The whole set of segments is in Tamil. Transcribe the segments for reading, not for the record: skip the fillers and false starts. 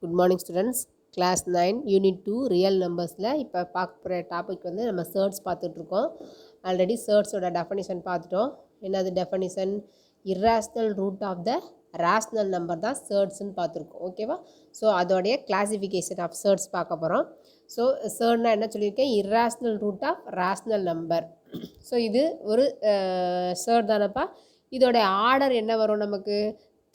Good morning students. Class 9 Unit 2 Real Numbersல இப்போ பார்க்க போகிற டாபிக் வந்து நம்ம சர்ட்ஸ் பார்த்துட்ருக்கோம். ஆல்ரெடி சர்ட்ஸோட டெஃபனிஷன் பார்த்துட்டோம். என்னது definition? Irrational root of the rational number தான் சர்ட்ஸ்ன்னு பார்த்துருக்கோம். ஓகேவா? ஸோ அதோடைய கிளாசிஃபிகேஷன் ஆஃப் சர்ட்ஸ் பார்க்க போகிறோம். ஸோ சர்ட்னா என்ன சொல்லியிருக்கேன்? Irrational root of rational number. So இது ஒரு சர்ட் தானப்பா. இதோடைய ஆர்டர் என்ன வரும்? நமக்கு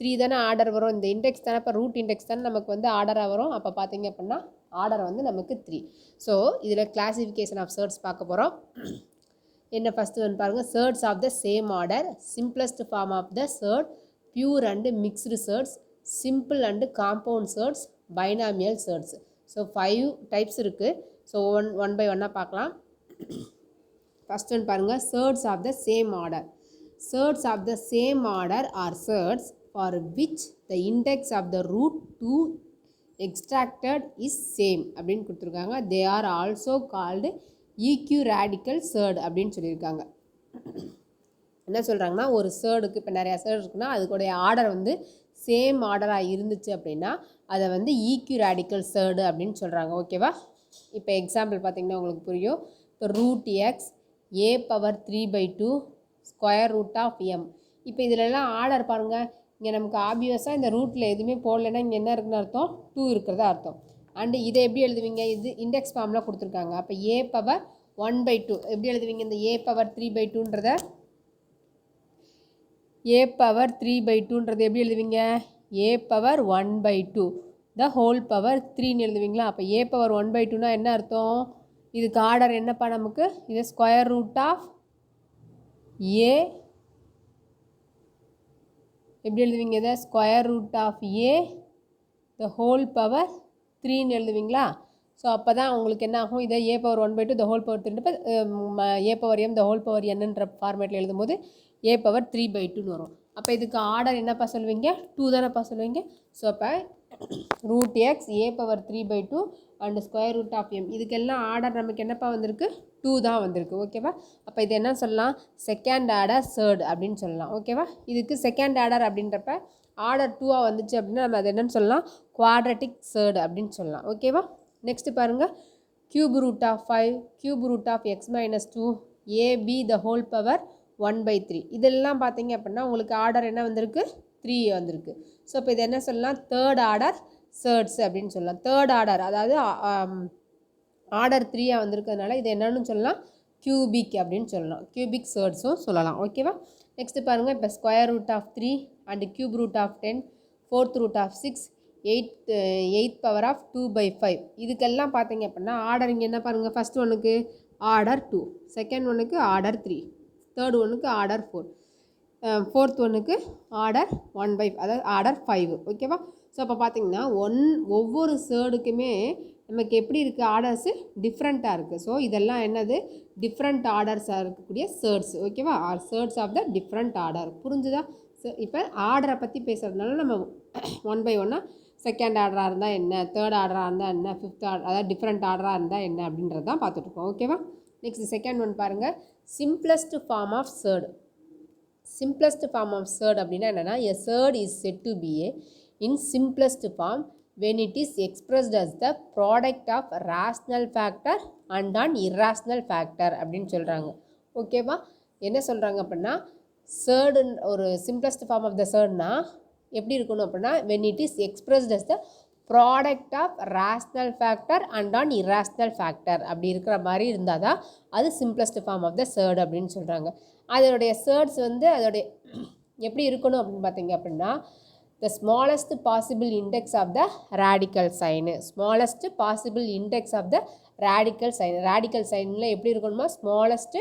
3 தானே ஆர்டர் வரும். இந்த இண்டெக்ஸ் தானே இப்போ ரூட் இண்டெக்ஸ் தானே நமக்கு வந்து ஆர்டராக வரும். அப்போ பார்த்தீங்க அப்படின்னா ஆர்டர் வந்து நமக்கு 3. ஸோ இதில் கிளாசிஃபிகேஷன் ஆஃப் சர்ட்ஸ் பார்க்க போகிறோம். என்ன ஃபஸ்ட்டு வந்து பாருங்கள், surds of the same order, simplest form of the surd, pure and mixed surds, simple and compound surds, binomial surds. So 5 types இருக்குது. ஸோ ஒன் பை ஒன்னாக பார்க்கலாம். ஃபஸ்ட் ஒன் பாருங்கள், surds of the same order. Surds of the same order are surds for which the index of the root 2 extracted is same அப்படின்னு கொடுத்துருக்காங்க. They are also called equiradical surd அப்படின்னு சொல்லியிருக்காங்க. என்ன சொல்கிறாங்கன்னா, ஒரு சர்டுக்கு இப்போ நிறையா சர்டு இருக்குன்னா அதுக்குடைய ஆர்டர் வந்து சேம் ஆர்டராக இருந்துச்சு அப்படின்னா அதை வந்து ஈக்யூராடிக்கல் சர்டு அப்படின்னு சொல்கிறாங்க. ஓகேவா? இப்போ எக்ஸாம்பிள் பார்த்திங்கன்னா உங்களுக்கு புரியும். இப்போ root x a power 3/2 square root of m. இப்போ இதிலெல்லாம் ஆர்டர் பாருங்கள். இங்கே நமக்கு ஆப்வியஸாக இந்த ரூட்டில் எதுவுமே போடலைன்னா இங்கே என்ன இருக்குன்னு அர்த்தம்? 2 இருக்கிறதா அர்த்தம். அண்டு இதை எப்படி எழுதுவீங்க? இது இண்டெக்ஸ் ஃபார்மில் கொடுத்துருக்காங்க. அப்போ ஏ பவர் 1/2 எப்படி எழுதுவீங்க? இந்த ஏ பவர் 3/2ன்றத ஏ பவர் 3/2ன்றது எப்படி எழுதுவீங்க? ஏ பவர் 1/2 த ஹோல் பவர் 3ன்னு எழுதுவீங்களா? அப்போ ஏ பவர் 1/2னா என்ன அர்த்தம்? இதுக்கு ஆர்டர் என்னப்பா நமக்கு? இது ஸ்கொயர் ரூட் ஆஃப் ஏ எப்படி எழுதுவீங்க? இதை square root of A the whole power 3ன்னு எழுதுவீங்களா? ஸோ அப்போ தான் உங்களுக்கு என்ன ஆகும்? இதை A power 1/2 the whole power 3 A power M the whole power என்னன்ற ஃபார்மேட்டில் எழுதும்போது ஏ பவர் 3/2ன்னு வரும். அப்போ இதுக்கு ஆர்டர் என்னப்பா சொல்லுவீங்க? 2 தானேப்பா சொல்லுவீங்க. ஸோ அப்போ root x a power 3/2 and square root of m இதுக்கெல்லாம் ஆர்டர் நமக்கு என்னப்பா வந்திருக்கு? 2 தான் வந்திருக்கு. ஓகேவா? அப்போ இது என்ன சொல்லலாம்? செகண்ட் ஆர்டர் சர்டு அப்படின்னு சொல்லலாம். ஓகேவா? இதுக்கு செகண்ட் ஆர்டர் அப்படின்றப்ப ஆர்டர் 2ஆக வந்துச்சு அப்படின்னா நம்ம அது என்னன்னு சொல்லலாம்? குவாட்ரட்டிக் சர்டு அப்படின்னு சொல்லலாம். ஓகேவா? நெக்ஸ்ட்டு பாருங்கள், cube root of 5 cube root of x minus 2 a b the whole power 1/3 இதெல்லாம் பார்த்தீங்க அப்படின்னா உங்களுக்கு ஆர்டர் என்ன வந்திருக்கு? 3 வந்திருக்கு. ஸோ இப்போ இது என்ன சொல்லலாம்? தேர்ட் ஆர்டர் சர்ட்ஸ் அப்படின்னு சொல்லலாம். தேர்ட் ஆர்டர் அதாவது ஆர்டர் 3ஆக வந்திருக்கிறதுனால இது என்னன்னு சொல்லலாம்? கியூபிக் அப்படின்னு சொல்லலாம். கியூபிக் சர்ட்ஸும் சொல்லலாம். ஓகேவா? நெக்ஸ்ட்டு பாருங்கள், இப்போ square root of 3 and cube root of 10 fourth root of 6 eighth power of 2/5 இதுக்கெல்லாம் பார்த்தீங்க அப்படின்னா ஆர்டர் இங்கே என்ன பாருங்கள்? ஃபஸ்ட் ஒன்றுக்கு ஆர்டர் 2, செகண்ட் ஒன்றுக்கு ஆர்டர் 3, தேர்ட் ஒன்றுக்கு ஆர்டர் 4, ஃபோர்த் ஒன்றுக்கு ஆர்டர் 1/5 அதாவது ஆர்டர் 5. ஓகேவா? ஸோ அப்போ பார்த்தீங்கன்னா ஒவ்வொரு சர்டுக்குமே நமக்கு எப்படி இருக்குது? ஆர்டர்ஸு டிஃப்ரெண்ட்டாக இருக்குது. ஸோ இதெல்லாம் என்னது? டிஃப்ரெண்ட் ஆர்டர்ஸாக இருக்கக்கூடிய சர்ட்ஸ். ஓகேவா? Or surds of the different order. புரிஞ்சுதா? ஸோ இப்போ ஆர்டரை பற்றி பேசுகிறதுனால நம்ம 1 by 1 செகண்ட் ஆர்டராக இருந்தால் என்ன, தேர்ட் ஆர்டராக இருந்தால் என்ன, ஃபிஃப்த் ஆர்டர் அதாவது டிஃப்ரெண்ட் ஆர்டராக இருந்தால் என்ன அப்படின்றது தான் பார்த்துட்ருக்கோம். ஓகேவா? நெக்ஸ்ட் செகண்ட் ஒன் பாருங்கள், simplest form of surd. Simplest form of surd அப்படின்னா என்னென்னா, a surd is said to be a in simplest form when it is expressed as the product of rational factor and an irrational factor அப்படின்னு சொல்கிறாங்க. ஓகேவா? என்ன சொல்கிறாங்க அப்படின்னா, சர்டு ஒரு சிம்பிளஸ்ட் ஃபார்ம் ஆஃப் த சர்ட்னா எப்படி இருக்கணும் அப்படின்னா, when it is expressed as the product of rational factor and an irrational factor அப்படி இருக்கிற மாதிரி இருந்தால் தான் அது simplest form of the surd அப்படின்னு சொல்கிறாங்க. அதோடைய சர்ட்ஸ் வந்து அதோடைய எப்படி இருக்கணும் அப்படின்னு பார்த்தீங்க அப்படின்னா, the smallest possible index of the radical sign. smallest possible index of the radical sign. radical signல எப்படி இருக்கணுமா? smallest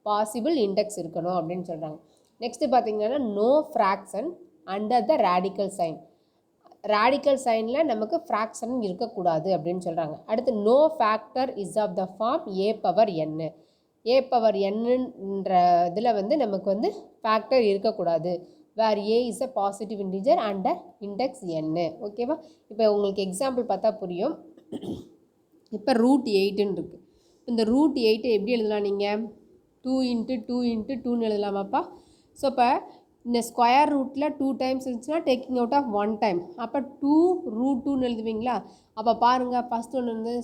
possible index இருக்கணும் அப்படின்னு சொல்கிறாங்க. நெக்ஸ்ட்டு பார்த்தீங்கன்னா, no fraction under the radical sign. radical signல நமக்கு fraction இருக்கக்கூடாது அப்படின்னு சொல்கிறாங்க. அடுத்து no factor is of the form a power n. a power nன்ற இதில் வந்து நமக்கு வந்து ஃபேக்டர் இருக்கக்கூடாது. Where a is a positive integer and index n. ஓகேவா? இப்போ உங்களுக்கு எக்ஸாம்பிள் பார்த்தா புரியும். இப்போ ரூட் 8ன்னு இருக்குது. இந்த ரூட் 8 எப்படி எழுதலாம்? நீங்கள் 2 × 2 × 2ன்னு எழுதலாமாப்பா? ஸோ இப்போ இந்த ஸ்கொயர் ரூட்டில் 2 டைம்ஸ் இருந்துச்சுன்னா டேக்கிங் அவுட் ஆஃப் 1 டைம். அப்போ 2√2ன்னு எழுதுவீங்களா? அப்போ பாருங்கள், ஃபஸ்ட் ஒன்று வந்து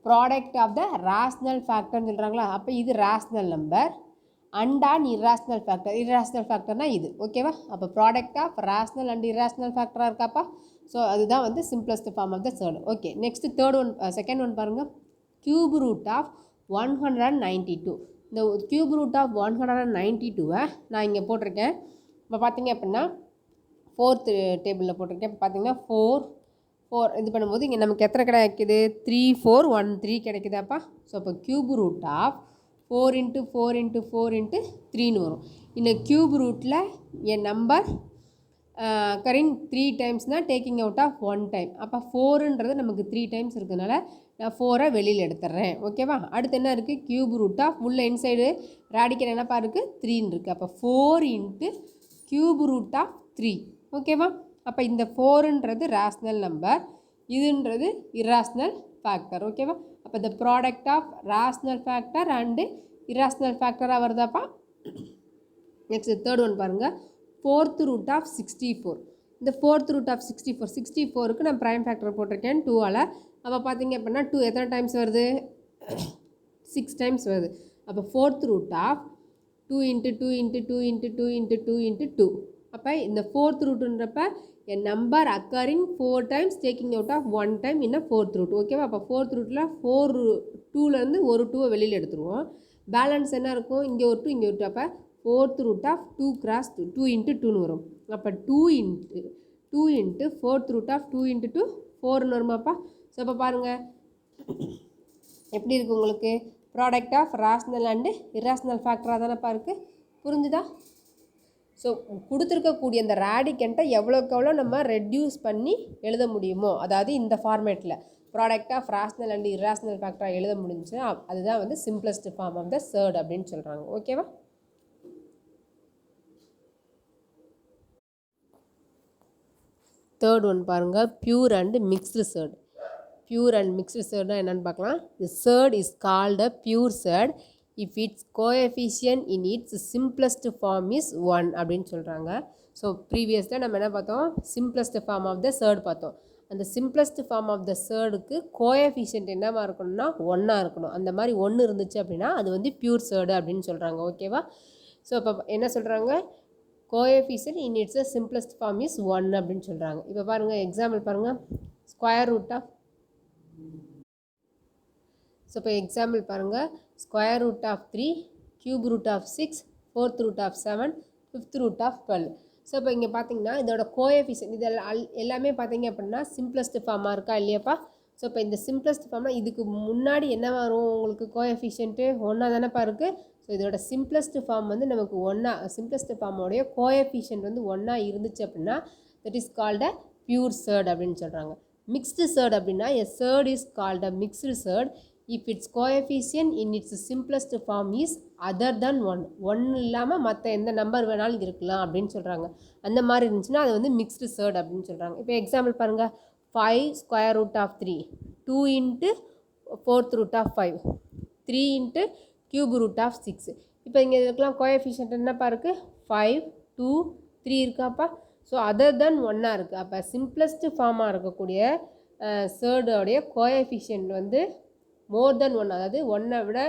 ப்ராடக்ட் ஆஃப் த ரேஷ்னல் ஃபேக்டர்னு சொல்கிறாங்களா? அப்போ இது rational number and an irrational factor. Irrational ஃபேக்டர்னா இது, ஓகேவா? அப்போ product of rational and irrational ஃபேக்டராக இருக்காப்பா. ஸோ அதுதான் வந்து simplest form of the surd. Okay, next third one, second one பாருங்கள். Cube root of 192. இந்த கியூப் ரூட் ஆஃப் 192 நான் இங்கே போட்டிருக்கேன். இப்போ பார்த்தீங்க அப்படின்னா ஃபோர்த்து டேபிளில் போட்டிருக்கேன். இப்போ பார்த்தீங்கன்னா 4 இது பண்ணும்போது இங்கே நமக்கு எத்தனை கிடைக்குது? 3 4 1 3 கிடைக்குதாப்பா. ஸோ அப்போ கியூப் ரூட் ஆஃப் 4 × 4 × 4 × 3ன்னு வரும். இந்த கியூப் ரூட்டில் என் நம்பர் கரிங் 3 டைம்ஸ்னால் டேக்கிங் அவுட் ஆஃப் 1 டைம். அப்போ 4ன்றது நமக்கு 3 டைம்ஸ் இருக்கிறதுனால நான் 4 வெளியில் எடுத்துடுறேன், ஓகேவா? அடுத்து என்ன இருக்குது? கியூப் ரூட் ஆஃப் உள்ள இன்சைடு ரேடிக்கல் என்னப்பா இருக்குது? 3ன்னு இருக்குது. அப்போ 4 × கியூப் ரூட் ஆஃப் 3, ஓகேவா? அப்போ இந்த 4ன்றது ரேஷ்னல் நம்பர், இதுன்றது இர்ராஷ்னல் ஃபேக்டர், ஓகேவா? அப்போ இந்த product of rational factor and irrational ஃபேக்டராக வருதாப்பா. நெக்ஸ்ட் தேர்ட் ஒன் பாருங்கள். 4th root of 64. இந்த 4th ரூட் ஆஃப் 64க்கு நான் ப்ரைம் ஃபேக்டர் போட்டிருக்கேன் 2ஆல். அப்போ பார்த்தீங்க அப்படின்னா 2 எத்தனை டைம்ஸ் வருது? 6 டைம்ஸ் வருது. அப்போ 4th ரூட் ஆஃப் 2 × 2 × 2 × 2 × 2 × 2. அப்போ இந்த 4th ரூட்டுன்றப்ப n number occurring 4 times taking out of 1 time இன்னும் 4th ரூட், ஓகேவா? அப்போ 4th ரூட்டில் 2லேருந்து ஒரு 2 வெளியில் எடுத்துருவோம். பேலன்ஸ் என்ன இருக்கும்? இங்கே ஒரு 2 இங்கே ஒரு 2. அப்போ 4th ரூட் ஆஃப் 2 × 2 2 × 2ன்னு வரும். அப்போ 2 × 4th ரூட் ஆஃப் 2 × 2 4ன்னு வருமாப்பா. ஸோ அப்போ பாருங்கள் எப்படி இருக்குது உங்களுக்கு? Product of rational and irrational ஃபேக்டராக தானேப்பா இருக்குது. புரிஞ்சுதா? ஸோ கொடுத்துருக்கக்கூடிய அந்த ரேடிக்கண்ட்டை எவ்வளோக்கு எவ்வளோ நம்ம ரெடியூஸ் பண்ணி எழுத முடியுமோ, அதாவது இந்த ஃபார்மேட்டில் product of rational and irrational ஃபேக்டராக எழுத முடிஞ்சுன்னா அதுதான் வந்து simplest form of the surd அப்படின்னு சொல்கிறாங்க, ஓகேவா? தேர்ட் ஒன் பாருங்கள், pure and mixed surd. Pure and mixed சேர்ட்னா என்னென்னு பார்க்கலாம். The surd is called a pure surd if its coefficient in its simplest form is 1 அப்படின்னு சொல்கிறாங்க. ஸோ ப்ரீவியஸில் நம்ம என்ன பார்த்தோம்? Simplest form of the surd பார்த்தோம். அந்த simplest form of the சேர்டுக்கு coefficient என்னவா இருக்கணும்னா 1 இருக்கணும். அந்த மாதிரி 1 இருந்துச்சு அப்படின்னா அது வந்து பியூர் சேர்டு அப்படின்னு சொல்கிறாங்க, ஓகேவா? ஸோ இப்போ என்ன சொல்கிறாங்க? Coefficient in its simplest form is 1 அப்படின்னு சொல்கிறாங்க. இப்போ பாருங்கள், எக்ஸாம்பிள் பாருங்கள். ஸ்கொயர் ரூட் ஆஃப், ஸோ இப்போ எக்ஸாம்பிள் பாருங்கள். Square root of 3, cube root of 6, 4th root of 7, 5th root of 12. So இப்போ இங்கே பார்த்தீங்கன்னா இதோட கோஎஃபிஷியன்ட் இது எல்லாமே பார்த்தீங்க அப்படின்னா சிம்பிளஸ்ட் ஃபார்மாக இருக்கா இல்லையாப்பா? ஸோ இப்போ இந்த சிம்பிளஸ்ட் ஃபார்ம்னால் இதுக்கு முன்னாடி என்ன வரும் உங்களுக்கு? கோஎஃபிஷியன்ட்டு 1 தானேப்பா இருக்குது. ஸோ இதோட சிம்பிளஸ்ட் ஃபார்ம் வந்து நமக்கு 1, சிம்பிளஸ்ட் ஃபார்மோடைய கோஎஃபிஷியன்ட் வந்து 1 இருந்துச்சு அப்படின்னா that is called a pure surd அப்படின்னு சொல்கிறாங்க. மிக்ஸ்டு சேர்ட் அப்படின்னா a surd is called a mixed surd if its coefficient in its simplest form is other than 1. 1 இல்லாமல் மற்ற எந்த நம்பர் வேணாலும் இருக்கலாம் அப்படின்னு சொல்கிறாங்க. அந்த மாதிரி இருந்துச்சுன்னா அது வந்து மிக்ஸ்டு சேர்ட் அப்படின்னு சொல்கிறாங்க. இப்போ எக்ஸாம்பிள் பாருங்கள். 5 square root of 3, 2 × 4th root of 5, 3 × cube root of 6. இப்போ இங்கே இதுக்கெலாம் கோஎஃபிஷியன்ட் என்னப்பா இருக்குது? 5 2 3 இருக்காப்பா. ஸோ அதர் தென் 1 இருக்குது. அப்போ சிம்பிளஸ்ட் ஃபார்மாக இருக்கக்கூடிய சேர்டோடைய கோஎஃபிஷியன்ட் வந்து மோர் தென் 1, அதாவது 1 விட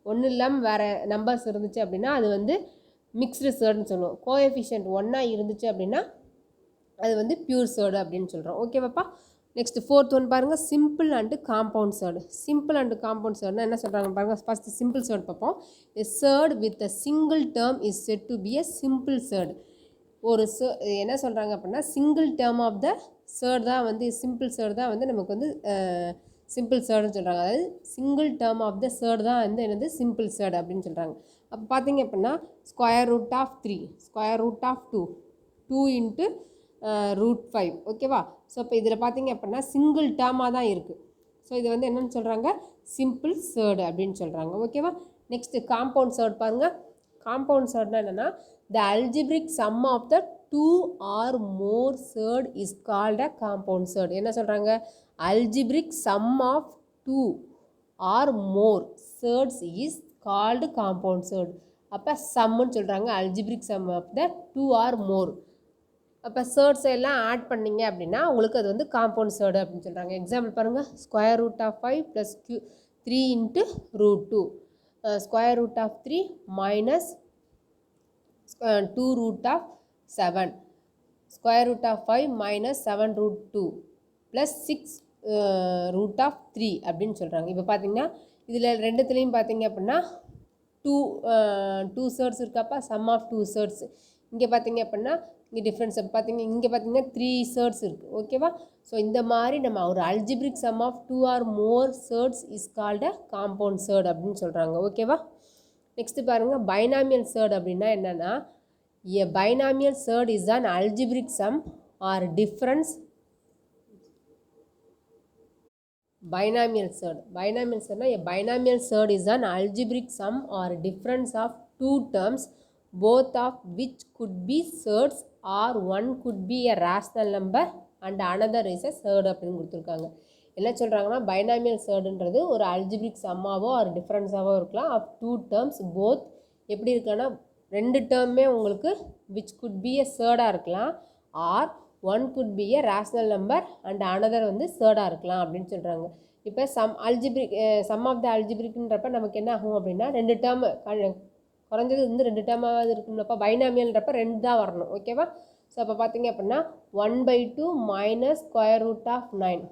1 இல்லாமல் வேறு நம்பர்ஸ் இருந்துச்சு அப்படின்னா அது வந்து மிக்ஸ்டு சேர்டுன்னு சொல்லுவோம். கோஎஃபிஷியன்ட் 1 இருந்துச்சு அப்படின்னா அது வந்து பியூர் சேர்டு அப்படின்னு சொல்கிறோம், ஓகேவாப்பா? நெக்ஸ்ட் 4th ஒன் பாருங்கள். Simple and compound surd. Simple and compound சேர்டுனா என்ன சொல்கிறாங்க பாருங்கள். ஃபஸ்ட்டு சிம்பிள் சேர்டு பார்ப்போம். A surd with a single term is said to be a simple surd. ஒரு என்ன சொல்கிறாங்க அப்படின்னா single term of the surd தான் வந்து சிம்பிள் சேர்டு தான் வந்து நமக்கு வந்து சிம்பிள் சேர்டுன்னு சொல்கிறாங்க. அதாவது single term of the surd தான் வந்து என்னது சிம்பிள் சேர்டு அப்படின்னு சொல்கிறாங்க. அப்போ பார்த்தீங்க அப்படின்னா square root of 3, square root of 2, 2 × root 5, ஓகேவா? ஸோ இப்போ இதில் பார்த்தீங்க அப்படின்னா சிங்கிள் டேர்மாக தான் இருக்குது. ஸோ இது வந்து என்னென்னு சொல்கிறாங்க? சிம்பிள் சேர்டு அப்படின்னு சொல்கிறாங்க, ஓகேவா? நெக்ஸ்ட்டு காம்பவுண்ட் சேர்டு பாருங்கள். காம்பவுண்ட் சேர்டுனா என்னென்னா the algebraic sum of the 2 or more surd is called a compound surd. என்ன சொல்கிறாங்க? algebraic sum of 2 or more surds is called compound surd. அப்போ சம்முன்னு சொல்கிறாங்க, algebraic sum of the 2 or more. அப்போ சேர்ட்ஸ் எல்லாம் ஆட் பண்ணிங்க அப்படின்னா உங்களுக்கு அது வந்து காம்பவுண்ட் சேர்டு அப்படின்னு சொல்கிறாங்க. எக்ஸாம்பிள் பாருங்கள், square root of 5 plus 3 into root 2, square root of 3 minus 2 root of 7, square root of 5 minus 7 root 2 plus 6 root of 3 அப்படின்னு சொல்கிறாங்க. இப்போ பார்த்தீங்கன்னா இதில் ரெண்டுத்துலேயும் பார்த்தீங்க அப்படின்னா 2 சேர்ட்ஸ் இருக்கப்பா, சம் ஆஃப் 2 சேர்ட்ஸ். இங்கே பார்த்தீங்க அப்படின்னா இங்கே டிஃப்ரென்ஸ் பார்த்தீங்க, இங்கே பார்த்தீங்கன்னா 3 சேர்ட்ஸ் இருக்குது. ஓகேவா? ஸோ இந்த மாதிரி நம்ம ஒரு algebraic sum of 2 or more surds is called a compound surd அப்படின்னு சொல்கிறாங்க. ஓகேவா? நெக்ஸ்ட்டு பாருங்கள், பைனாமியல் சேர்ட் அப்படின்னா என்னென்னா, a binomial surd is an algebraic sum or difference. Binomial surd na, a binomial surd is an algebraic sum or difference of two terms, both of which could be surds or one could be a rational number and another is a surd அப்படின்னு கொடுத்துருக்காங்க. என்ன சொல்கிறாங்கன்னா, பைனாமியல் சேர்டுன்றது ஒரு அல்ஜிப்ரிக் சம்மாவோ ஒரு டிஃப்ரென்ஸாவோ இருக்கலாம், ஆஃப் டூ டேர்ம்ஸ் போத் எப்படி இருக்குன்னா, ரெண்டு டேர்மே உங்களுக்கு விச் குட் பி எ சேர்டாக இருக்கலாம், or one could be a rational number and another வந்து சேர்டாக இருக்கலாம் அப்படின்னு சொல்கிறாங்க. இப்போ சம் ஆஃப் த அல்ஜிப்ரிக்ன்றப்ப நமக்கு என்ன ஆகும் அப்படின்னா, ரெண்டு டேர்ம் குறைஞ்சது வந்து ரெண்டு டேர்மாவது இருக்கும்லப்பா. பைனாமியல்ன்றப்ப ரெண்டு தான் வரணும். ஓகேவா? ஸோ அப்போ பார்த்தீங்க அப்படின்னா 1/2 மைனஸ் ஸ்கொயர் ரூட் ஆஃப் 9.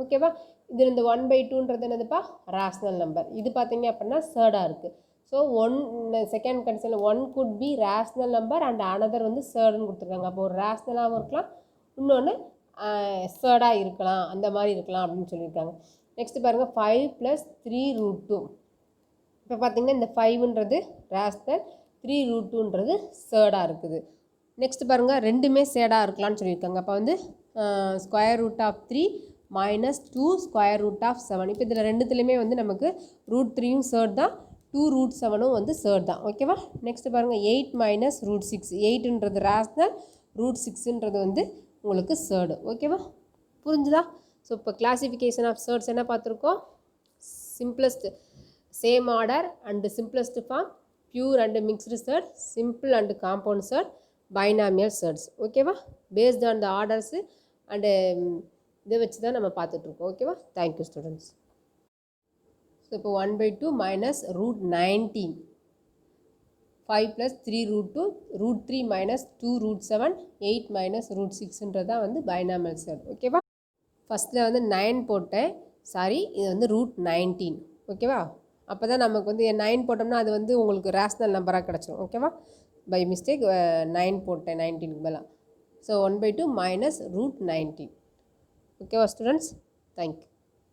ஓகேவா? இது இந்த 1/2ன்றது என்னதுப்பா, ரேஷ்னல் நம்பர். இது பார்த்தீங்க அப்படின்னா சேர்டாக இருக்குது. ஸோ செகண்ட் கண்டிஷனில் one could B rational number and another வந்து சேர்டுன்னு கொடுத்துருக்காங்க. அப்போ ஒரு ரேஷ்னலாகவும் இருக்கலாம், இன்னொன்று சேர்டாக இருக்கலாம், அந்த மாதிரி இருக்கலாம் அப்படின்னு சொல்லியிருக்காங்க. நெக்ஸ்ட்டு பாருங்கள், 5 + 3 root 2. இப்போ பார்த்தீங்கன்னா இந்த 5ன்றது ரேஷ்னல், 3 root 2ன்றது சேர்டாக இருக்குது. நெக்ஸ்ட் பாருங்கள், ரெண்டுமே சேர்டாக இருக்கலாம்னு சொல்லியிருக்காங்க. அப்போ வந்து square root of 3 minus 2 square root of 7. இப்போ இதில் ரெண்டுத்துலேயுமே வந்து நமக்கு ரூட் 3யும் சேர்ட் தான், 2 root 7ம் வந்து சேர்ட் தான். ஓகேவா? நெக்ஸ்ட் பாருங்கள், 8 மைனஸ் ரூட் 6. 8ன்றது ரேஷ்னல், ரூட் 6ன்றது வந்து உங்களுக்கு சேர்டு. ஓகேவா? புரிஞ்சுதா? ஸோ இப்போ கிளாசிஃபிகேஷன் ஆஃப் சேர்ட்ஸ் என்ன பார்த்துருக்கோம்? Simplest, same order and simplest form, pure and mixed surd, simple and compound surd, binomial surds. ஓகேவா? Based on the orders and இதை வச்சு தான் நம்ம பார்த்துட்ருக்கோம். ஓகேவா? Thank you students. ஸோ இப்போ 1/2 minus root 19, 5 + 3 root 2, root 3 minus 2 root 7, 8 minus root 6ன்றது தான் வந்து பைனாமியல் சேர்ட். ஓகேவா? ஃபஸ்ட்டில் வந்து 9 போட்டேன், சாரி இது வந்து ரூட் 19. ஓகேவா? அப்போ தான் நமக்கு வந்து 9 போட்டோம்னா அது வந்து உங்களுக்கு ரேஷ்னல் நம்பராக கிடச்சிரும். ஓகேவா? பை மிஸ்டேக் 9 போட்டேன் 19க்கு பதிலாக. So 1/2 minus root 19. ஓகேவா ஸ்டூடெண்ட்ஸ்? தேங்க்யூ.